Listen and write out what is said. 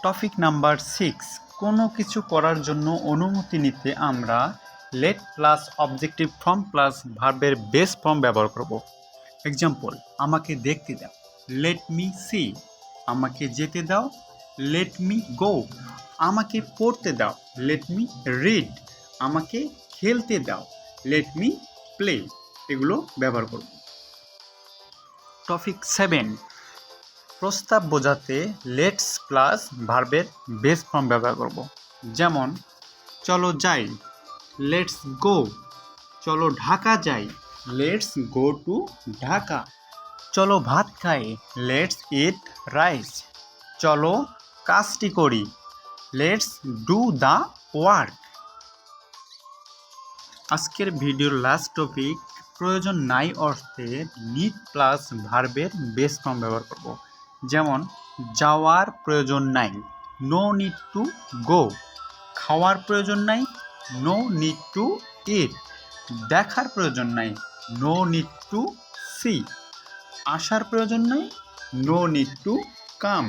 Topic number 6, কোনো কিছু করার জন্য অনুমতি নিতে আমরা let plus objective form plus ভার্বের বেস ফর্ম ব্যবহার করব। এক্সাম্পল, আমাকে দেখতে দাও, লেট মি সি। আমাকে যেতে দাও, লেট মি গো। আমাকে পড়তে দাও, লেট মি রিড। আমাকে খেলতে দাও, লেট মি প্লে। এগুলো ব্যবহার করব। টপিক 7, প্রস্তাব বোঝাতে লেটস প্লাস ভার্বের বেস ফর্ম ব্যবহার করব। যেমন, চলো যাই, লেটস গো। চলো ঢাকা যাই, লেটস গো টু ঢাকা। চলো ভাত খাই, লেটস ইট রাইস। চলো কাজটি করি, লেটস ডু দ্য ওয়ার্ক। আজকের ভিডিওর লাস্ট টপিক, প্রয়োজন নাই অর্থে নিড প্লাস ভার্বের বেস ফর্ম ব্যবহার করব। যেমন, যাওয়ার প্রয়োজন নাই, নো নিড টু গো। খাওয়ার প্রয়োজন নাই, নো নিড টু ইট। দেখার প্রয়োজন নাই, নো নিড টু সি। আসার প্রয়োজন নাই, নো নিড টু কাম।